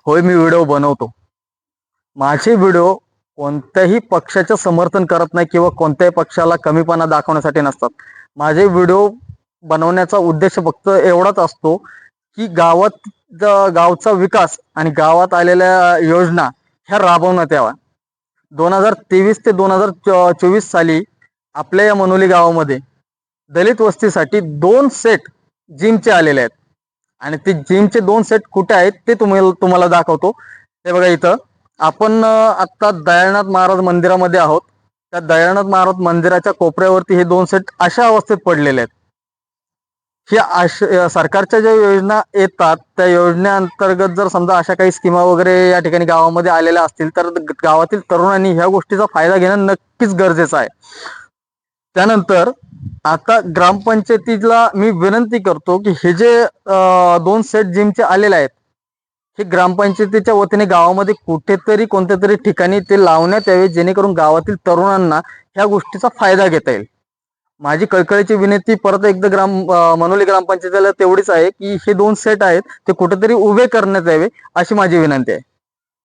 होय, मी व्हिडिओ बनवतो. माझे व्हिडिओ कोणत्याही पक्षाचं समर्थन करत नाही किंवा कोणत्याही पक्षाला कमीपणा दाखवण्यासाठी नसतात. माझे व्हिडिओ बनवण्याचा उद्देश फक्त एवढाच असतो की गावचा विकास आणि गावात आलेल्या योजना ह्या राबवण्यात याव्या. 2023 ते 2024 साली आपल्या या मनोली गावामध्ये दलित वस्तीसाठी 2 सेट जिमचे आलेले आहेत. आणि ते जिमचे 2 सेट कुठे आहेत ते तुम्हाला दाखवतो. हे बघा, इथं आपण आता दयाळनाथ महाराज मंदिरामध्ये आहोत. त्या दयाळनाथ महाराज मंदिराच्या कोपऱ्यावरती हे 2 सेट अशा अवस्थेत पडलेले आहेत. सरकारच्या ज्या योजना येतात त्या योजनेअंतर्गत जर समजा अशा काही स्कीमा वगैरे या ठिकाणी गावामध्ये आलेल्या असतील तर गावातील तरुणांनी ह्या गोष्टीचा फायदा घेणं नक्कीच गरजेचं आहे. त्यानंतर आता ग्रामपंचायतीला मी विनंती करतो की हे जे 2 सेट जिमचे आलेले आहेत हे ग्रामपंचायतीच्या वतीने गावामध्ये कुठेतरी कोणत्या तरी ठिकाणी ते लावण्यात यावे, जेणेकरून गावातील तरुणांना ह्या गोष्टीचा फायदा घेता येईल. माझी कळकळीची विनंती परत एकदा मनोली ग्रामपंचायतीला तेवढीच आहे की हे 2 सेट आहेत ते कुठेतरी उभे करण्यात यावे, अशी माझी विनंती आहे.